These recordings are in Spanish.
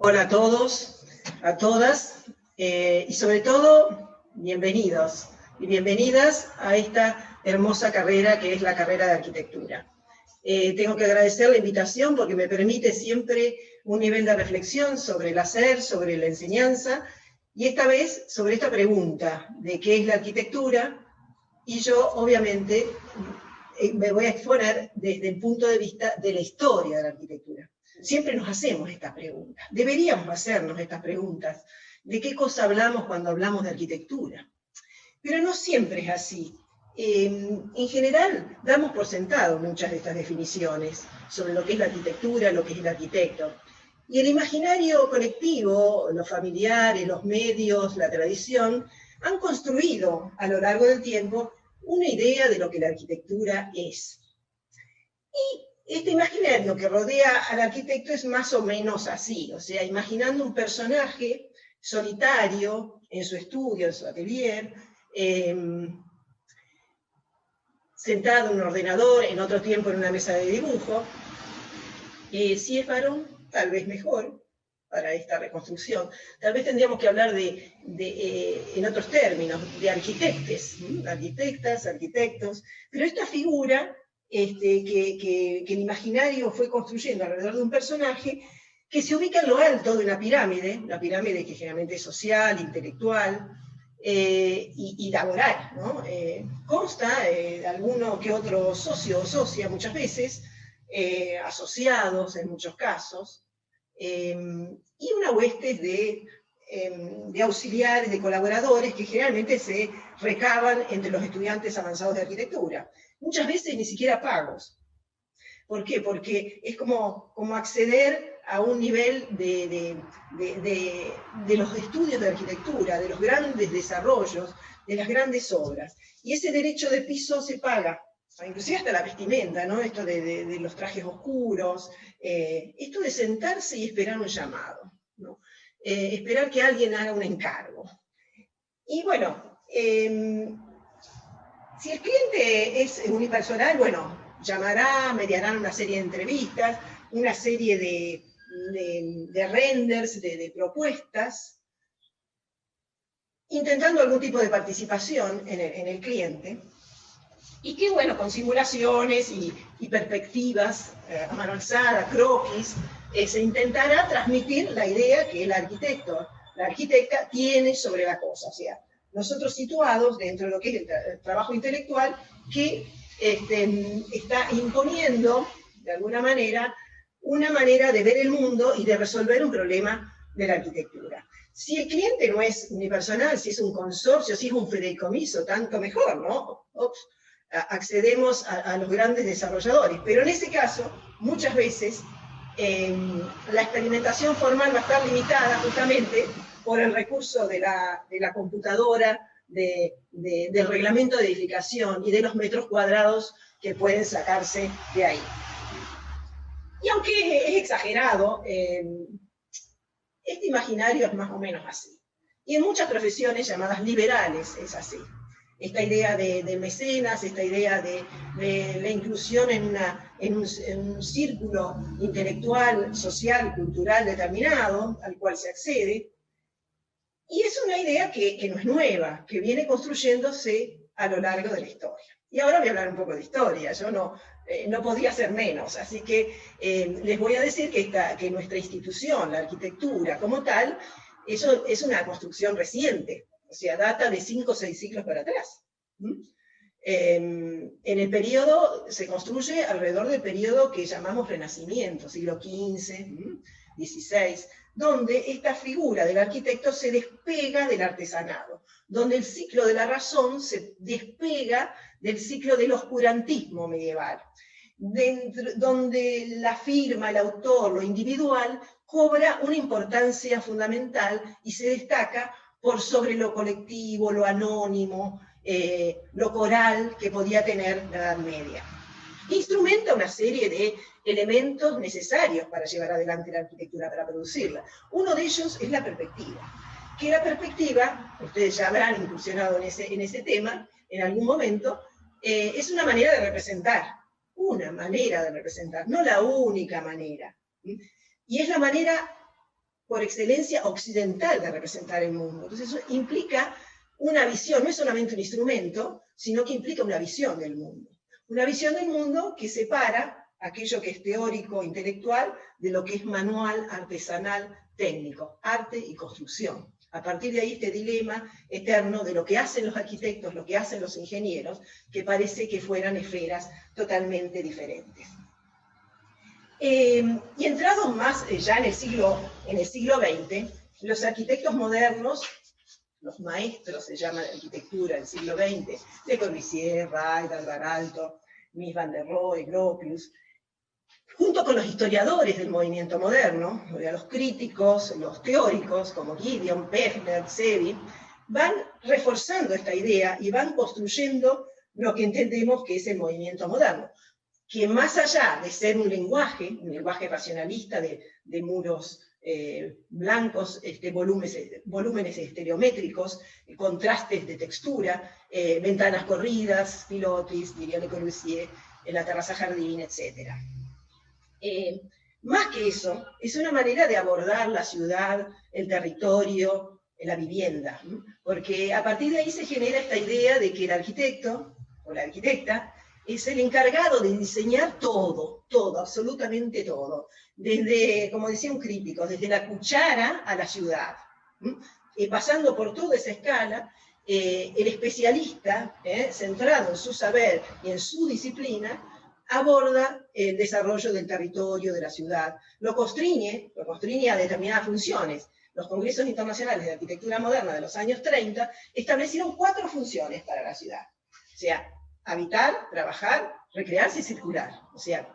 Hola a todos, a todas, y sobre todo, bienvenidos y bienvenidas a esta hermosa carrera que es la carrera de arquitectura. Tengo que agradecer la invitación porque me permite siempre un nivel de reflexión sobre el hacer, sobre la enseñanza, y esta vez sobre esta pregunta de qué es la arquitectura, y yo obviamente me voy a exponer desde el punto de vista de la historia de la arquitectura. Siempre nos hacemos estas preguntas, deberíamos hacernos estas preguntas, ¿de qué cosa hablamos cuando hablamos de arquitectura? Pero no siempre es así. En general, damos por sentado muchas de estas definiciones sobre lo que es la arquitectura, lo que es el arquitecto. Y el imaginario colectivo, los familiares, los medios, la tradición, han construido a lo largo del tiempo una idea de lo que la arquitectura es. Y este imaginario que rodea al arquitecto es más o menos así, o sea, imaginando un personaje solitario en su estudio, en su atelier, sentado en un ordenador, en otro tiempo en una mesa de dibujo. Si es varón, tal vez mejor para esta reconstrucción. Tal vez tendríamos que hablar en otros términos, de arquitectes, arquitectas, arquitectos, pero esta figura que el imaginario fue construyendo alrededor de un personaje que se ubica en lo alto de una pirámide que generalmente es social, intelectual y laboral, ¿no? Consta de alguno que otro socio o socia muchas veces, asociados en muchos casos, y una hueste de auxiliares, de colaboradores que generalmente se recaban entre los estudiantes avanzados de arquitectura. Muchas veces ni siquiera pagos. ¿Por qué? Porque es como acceder a un nivel de los estudios de arquitectura, de los grandes desarrollos, de las grandes obras. Y ese derecho de piso se paga, inclusive hasta la vestimenta, ¿no? Esto de los trajes oscuros, esto de sentarse y esperar un llamado, ¿no? Esperar que alguien haga un encargo. Y bueno, si el cliente es unipersonal, bueno, llamará, mediarán una serie de entrevistas, una serie de renders, de propuestas, intentando algún tipo de participación en el cliente, y que, bueno, con simulaciones y perspectivas a mano alzada, croquis, se intentará transmitir la idea que el arquitecto, la arquitecta, tiene sobre la cosa. O sea, nosotros situados dentro de lo que es el trabajo intelectual que está imponiendo, de alguna manera, una manera de ver el mundo y de resolver un problema de la arquitectura. Si el cliente no es unipersonal, si es un consorcio, si es un fideicomiso, tanto mejor, ¿no? Accedemos a los grandes desarrolladores. Pero en ese caso, muchas veces, la experimentación formal va a estar limitada justamente por el recurso de la computadora, del reglamento de edificación y de los metros cuadrados que pueden sacarse de ahí. Y aunque es exagerado, este imaginario es más o menos así. Y en muchas profesiones llamadas liberales es así. Esta idea de mecenas, esta idea de la inclusión en un círculo intelectual, social, cultural determinado, al cual se accede. Y es una idea que no es nueva, que viene construyéndose a lo largo de la historia. Y ahora voy a hablar un poco de historia, yo no podía ser menos, así que les voy a decir que nuestra institución, la arquitectura como tal, eso es una construcción reciente, o sea, data de 5 o 6 siglos para atrás. En el periodo, se construye alrededor del periodo que llamamos Renacimiento, siglo XV, XVI, donde esta figura del arquitecto se despega del artesanado, donde el ciclo de la razón se despega del ciclo del oscurantismo medieval, donde la firma, el autor, lo individual, cobra una importancia fundamental y se destaca por sobre lo colectivo, lo anónimo, lo coral que podía tener la Edad Media. Instrumenta una serie de elementos necesarios para llevar adelante la arquitectura, para producirla. Uno de ellos es la perspectiva. Que la perspectiva, ustedes ya habrán incursionado en ese tema en algún momento, es una manera de representar, no la única manera. Y es la manera por excelencia occidental de representar el mundo. Entonces eso implica una visión, no es solamente un instrumento, sino que implica una visión del mundo. Una visión del mundo que separa aquello que es teórico, intelectual, de lo que es manual, artesanal, técnico, arte y construcción. A partir de ahí este dilema eterno de lo que hacen los arquitectos, lo que hacen los ingenieros, que parece que fueran esferas totalmente diferentes. Y entrados más ya en el siglo XX, los arquitectos modernos, los maestros se llama de arquitectura del siglo XX, Le Corbusier, Wright, Alvarado, Mies van der Rohe, Gropius, junto con los historiadores del movimiento moderno, los críticos, los teóricos, como Gideon, Peffner, Sevi, van reforzando esta idea y van construyendo lo que entendemos que es el movimiento moderno, que más allá de ser un lenguaje racionalista de muros blancos, volúmenes estereométricos, contrastes de textura, ventanas corridas, pilotis, diría Le Corbusier, en la terraza jardín, etc. Más que eso, es una manera de abordar la ciudad, el territorio, la vivienda, porque a partir de ahí se genera esta idea de que el arquitecto o la arquitecta es el encargado de diseñar todo, absolutamente todo, desde, como decía un crítico, desde la cuchara a la ciudad, pasando por toda esa escala. El especialista, centrado en su saber y en su disciplina, aborda el desarrollo del territorio, de la ciudad, lo constriñe a determinadas funciones. Los congresos internacionales de arquitectura moderna de los años 30 establecieron 4 funciones para la ciudad. O sea, habitar, trabajar, recrearse y circular. O sea,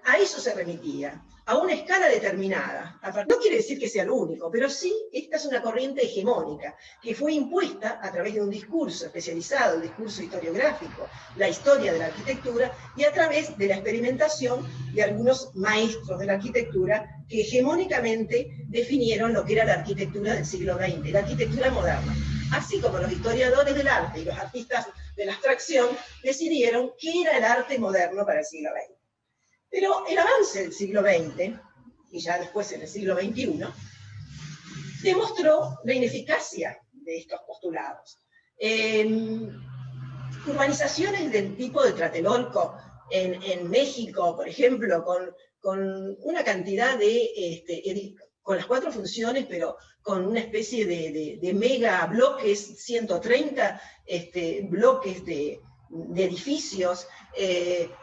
a eso se remitía, a una escala determinada. No quiere decir que sea lo único, pero sí, esta es una corriente hegemónica que fue impuesta a través de un discurso especializado, el discurso historiográfico, la historia de la arquitectura, y a través de la experimentación de algunos maestros de la arquitectura que hegemónicamente definieron lo que era la arquitectura del siglo XX, la arquitectura moderna. Así como los historiadores del arte y los artistas de la abstracción decidieron qué era el arte moderno para el siglo XX. Pero el avance del siglo XX, y ya después en el siglo XXI, demostró la ineficacia de estos postulados. Urbanizaciones del tipo de Tlatelolco en México, por ejemplo, con una cantidad de, con las 4 funciones, pero con una especie de mega bloques, 130 bloques de edificios,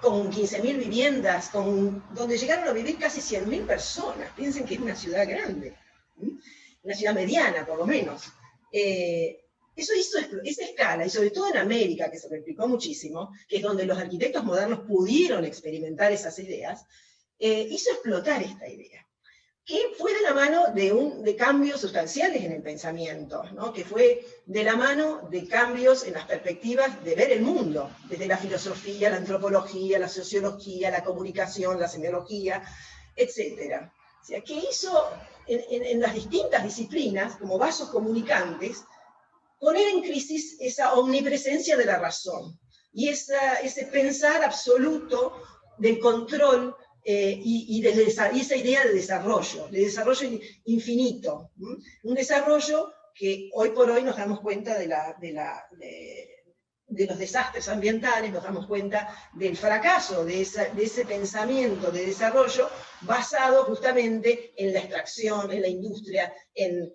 con 15.000 viviendas, donde llegaron a vivir casi 100.000 personas. Piensen que es una ciudad grande, una ciudad mediana por lo menos. Eso hizo esa escala, y sobre todo en América, que se replicó muchísimo, que es donde los arquitectos modernos pudieron experimentar esas ideas, hizo explotar esta idea, que fue de la mano de cambios sustanciales en el pensamiento, ¿no? Que fue de la mano de cambios en las perspectivas de ver el mundo, desde la filosofía, la antropología, la sociología, la comunicación, la semiología, etc. O sea, que hizo en las distintas disciplinas, como vasos comunicantes, poner en crisis esa omnipresencia de la razón, y ese pensar absoluto del control, y esa idea de desarrollo infinito, un desarrollo que hoy por hoy nos damos cuenta de los desastres ambientales, nos damos cuenta del fracaso de ese pensamiento de desarrollo basado justamente en la extracción, en la industria, en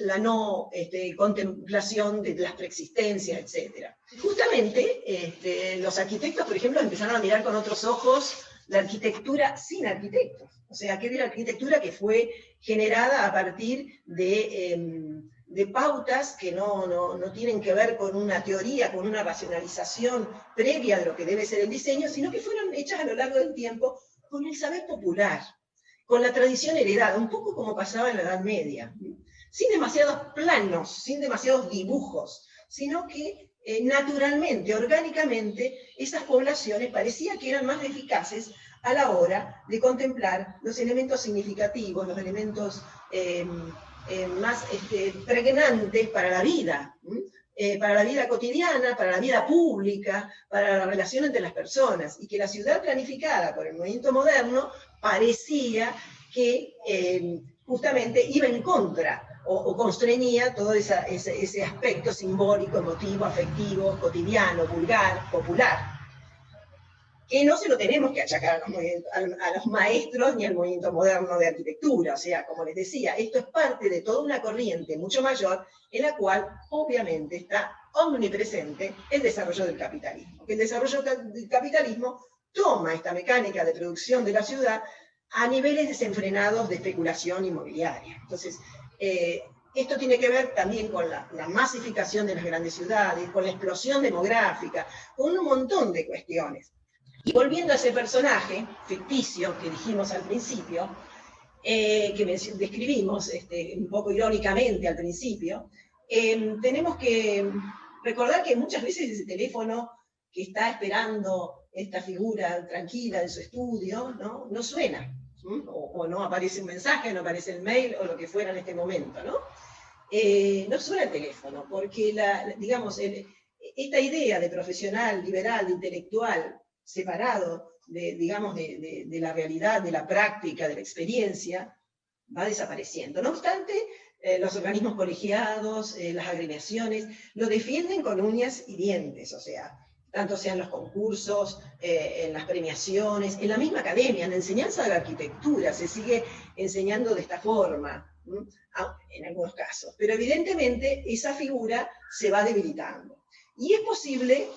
la no contemplación de las preexistencias, etc. Justamente los arquitectos, por ejemplo, empezaron a mirar con otros ojos la arquitectura sin arquitectos, o sea, aquella arquitectura que fue generada a partir de pautas que no tienen que ver con una teoría, con una racionalización previa de lo que debe ser el diseño, sino que fueron hechas a lo largo del tiempo con el saber popular, con la tradición heredada, un poco como pasaba en la Edad Media, sin demasiados planos, sin demasiados dibujos, sino que naturalmente, orgánicamente, esas poblaciones parecía que eran más eficaces a la hora de contemplar los elementos significativos, los elementos más pregnantes para la vida cotidiana, para la vida pública, para la relación entre las personas, y que la ciudad planificada por el movimiento moderno parecía que justamente iba en contra o constreñía todo ese aspecto simbólico, emotivo, afectivo, cotidiano, vulgar, popular, que no se lo tenemos que achacar a los maestros ni al movimiento moderno de arquitectura. O sea, como les decía, esto es parte de toda una corriente mucho mayor en la cual obviamente está omnipresente el desarrollo del capitalismo. Que el desarrollo del capitalismo toma esta mecánica de producción de la ciudad a niveles desenfrenados de especulación inmobiliaria. Entonces, esto tiene que ver también con la masificación de las grandes ciudades, con la explosión demográfica, con un montón de cuestiones. Y volviendo a ese personaje ficticio que dijimos al principio, que describimos un poco irónicamente al principio, tenemos que recordar que muchas veces ese teléfono que está esperando esta figura tranquila en su estudio, no suena, o no aparece un mensaje, no aparece el mail, o lo que fuera en este momento, ¿no? No suena el teléfono, porque, digamos, esta idea de profesional, liberal, de intelectual, separado, digamos, de la realidad, de la práctica, de la experiencia, va desapareciendo. No obstante, los organismos colegiados, las agremiaciones, lo defienden con uñas y dientes, o sea, tanto sean los concursos, en las premiaciones, en la misma academia, en la enseñanza de la arquitectura, se sigue enseñando de esta forma, en algunos casos. Pero evidentemente esa figura se va debilitando. Y es posible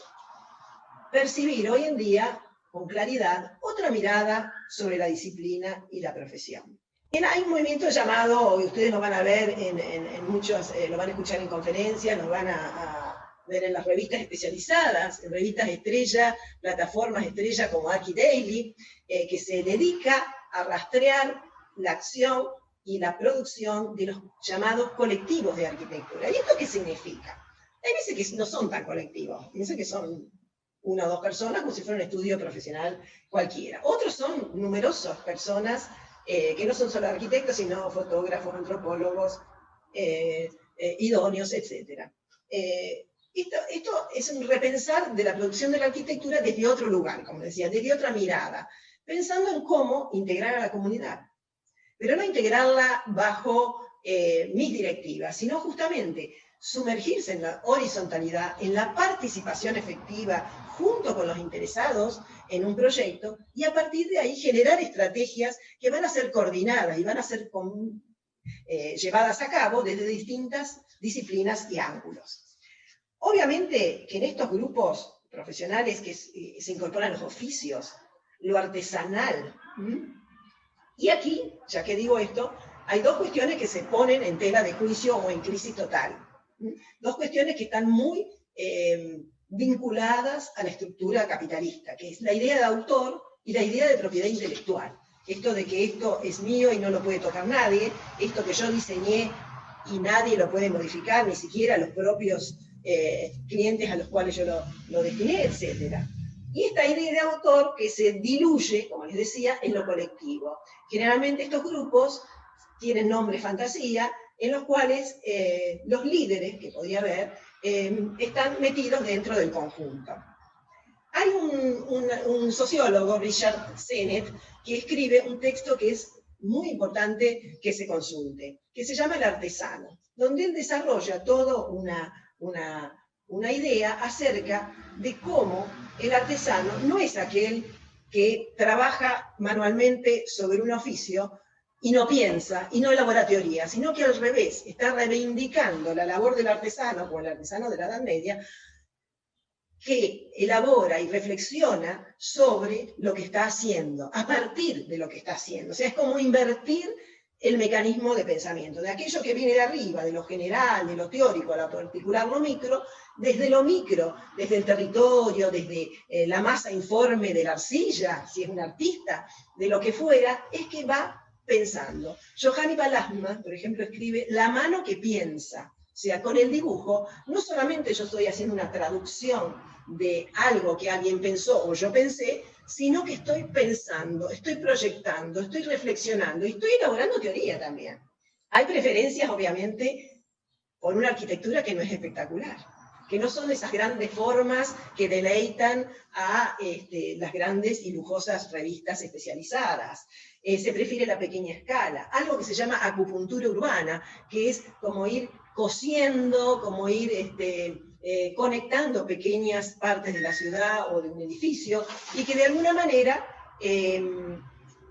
percibir hoy en día, con claridad, otra mirada sobre la disciplina y la profesión. Hay un movimiento llamado, y ustedes lo van a ver en muchos, lo van a escuchar en conferencias, lo van a ver en las revistas especializadas, en revistas estrella, plataformas estrella como ArchiDaily, que se dedica a rastrear la acción y la producción de los llamados colectivos de arquitectura. ¿Y esto qué significa? Hay veces que no son tan colectivos, piensen que son una o dos personas como si fuera un estudio profesional cualquiera. Otros son numerosas personas que no son solo arquitectos, sino fotógrafos, antropólogos, idóneos, etc. Esto es un repensar de la producción de la arquitectura desde otro lugar, como decía, desde otra mirada, pensando en cómo integrar a la comunidad, pero no integrarla bajo mis directivas, sino justamente sumergirse en la horizontalidad, en la participación efectiva junto con los interesados en un proyecto, y a partir de ahí generar estrategias que van a ser coordinadas y van a ser llevadas a cabo desde distintas disciplinas y ángulos. Obviamente que en estos grupos profesionales que se incorporan los oficios, lo artesanal, y aquí, ya que digo esto, hay dos cuestiones que se ponen en tela de juicio o en crisis total. Dos cuestiones que están muy vinculadas a la estructura capitalista, que es la idea de autor y la idea de propiedad intelectual. Esto de que esto es mío y no lo puede tocar nadie, esto que yo diseñé y nadie lo puede modificar, ni siquiera los propios clientes a los cuales yo lo destiné, etc. Y esta idea de autor que se diluye, como les decía, en lo colectivo. Generalmente estos grupos tienen nombre fantasía, en los cuales los líderes, que podría haber, están metidos dentro del conjunto. Hay un sociólogo, Richard Sennett, que escribe un texto que es muy importante que se consulte, que se llama El artesano, donde él desarrolla toda una idea acerca de cómo el artesano no es aquel que trabaja manualmente sobre un oficio y no piensa, y no elabora teoría, sino que al revés, está reivindicando la labor del artesano, como el artesano de la Edad Media, que elabora y reflexiona sobre lo que está haciendo, a partir de lo que está haciendo. O sea, es como invertir el mecanismo de pensamiento, de aquello que viene de arriba, de lo general, de lo teórico, a lo particular, lo micro, desde el territorio, desde la masa informe de la arcilla, si es un artista, de lo que fuera, es que va pensando. Johanny Balasma, por ejemplo, escribe La mano que piensa. O sea, con el dibujo, no solamente yo estoy haciendo una traducción de algo que alguien pensó o yo pensé, sino que estoy pensando, estoy proyectando, estoy reflexionando y estoy elaborando teoría también. Hay preferencias, obviamente, por una arquitectura que no es espectacular, que no son esas grandes formas que deleitan a las grandes y lujosas revistas especializadas. se prefiere la pequeña escala, algo que se llama acupuntura urbana, que es como ir cosiendo, como ir conectando pequeñas partes de la ciudad o de un edificio, y que de alguna manera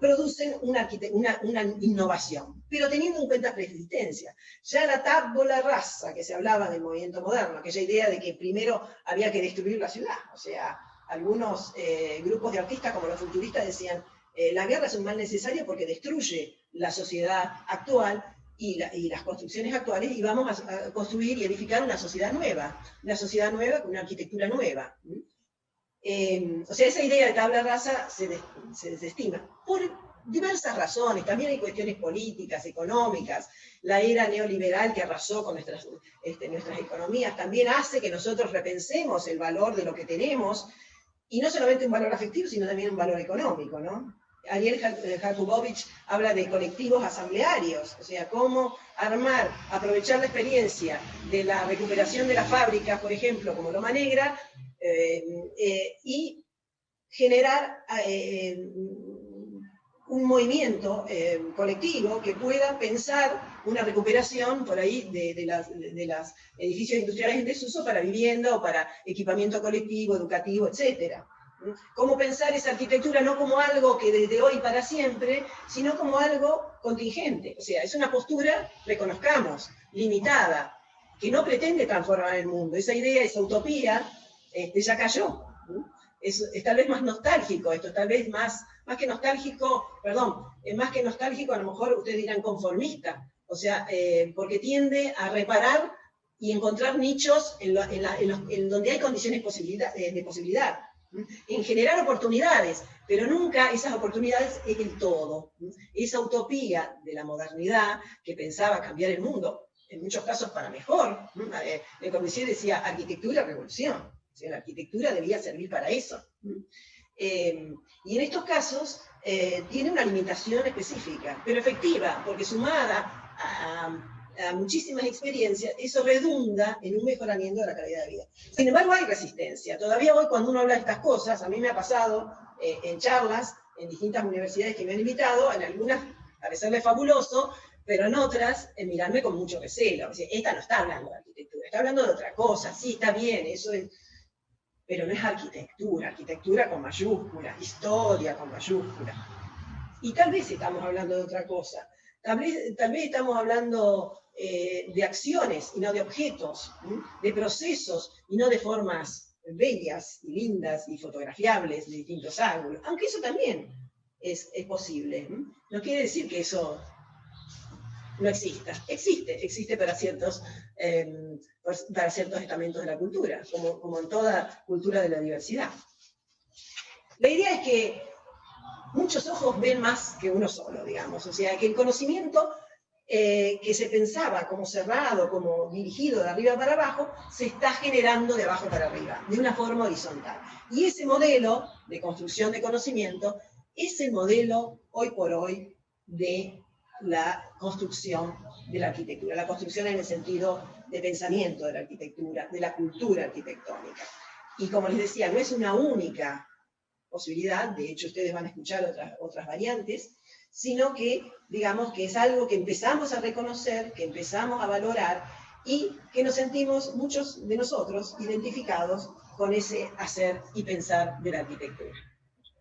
producen una innovación, pero teniendo en cuenta preexistencia. Ya la tabula rasa que se hablaba del movimiento moderno, aquella idea de que primero había que destruir la ciudad, o sea, algunos grupos de artistas como los futuristas decían, la guerra es un mal necesario porque destruye la sociedad actual y las construcciones actuales, y vamos a construir y edificar una sociedad nueva con una arquitectura nueva. O sea, esa idea de tabla rasa se desestima por diversas razones. También hay cuestiones políticas, económicas. La era neoliberal que arrasó con nuestras economías también hace que nosotros repensemos el valor de lo que tenemos, y no solamente un valor afectivo, sino también un valor económico, ¿no? Ariel Jakubowicz habla de colectivos asamblearios, o sea, cómo aprovechar la experiencia de la recuperación de las fábricas, por ejemplo, como Loma Negra, y generar un movimiento colectivo que pueda pensar una recuperación por ahí de los edificios industriales en desuso para vivienda o para equipamiento colectivo, educativo, etc. Cómo pensar esa arquitectura no como algo que desde hoy para siempre, sino como algo contingente. O sea, es una postura, reconozcamos, limitada, que no pretende transformar el mundo. Esa idea, esa utopía, ya cayó. Es tal vez más nostálgico esto, tal vez más que nostálgico, más que nostálgico, a lo mejor ustedes dirán conformista, o sea, porque tiende a reparar y encontrar nichos en donde hay condiciones de posibilidad, en generar oportunidades, pero nunca esas oportunidades es el todo. Esa utopía de la modernidad que pensaba cambiar el mundo, en muchos casos para mejor. Le Corbusier decía arquitectura, revolución. O sea, la arquitectura debía servir para eso. Y en estos casos tiene una limitación específica, pero efectiva, porque sumada a muchísimas experiencias, eso redunda en un mejoramiento de la calidad de vida. Sin embargo, hay resistencia. Todavía hoy, cuando uno habla de estas cosas, a mí me ha pasado en charlas en distintas universidades que me han invitado, en algunas parecerles fabuloso, pero en otras mirarme con mucho recelo. O sea, esta no está hablando de arquitectura, está hablando de otra cosa. Sí, está bien, eso es... Pero no es arquitectura con mayúscula, historia con mayúscula. Y tal vez estamos hablando de otra cosa. Tal vez estamos hablando de acciones y no de objetos, de procesos y no de formas bellas y lindas y fotografiables de distintos ángulos. Aunque eso también es posible. No quiere decir que eso no exista. Existe para ciertos estamentos de la cultura, como en toda cultura de la diversidad. La idea es que muchos ojos ven más que uno solo, digamos. O sea, que el conocimiento que se pensaba como cerrado, como dirigido de arriba para abajo, se está generando de abajo para arriba, de una forma horizontal. Y ese modelo de construcción de conocimiento es el modelo, hoy por hoy, de la construcción de la arquitectura. La construcción en el sentido de pensamiento de la arquitectura, de la cultura arquitectónica. Y como les decía, no es una única posibilidad, de hecho ustedes van a escuchar otras variantes, sino que, digamos, que es algo que empezamos a reconocer, que empezamos a valorar y que nos sentimos, muchos de nosotros, identificados con ese hacer y pensar de la arquitectura.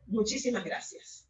Muchísimas gracias.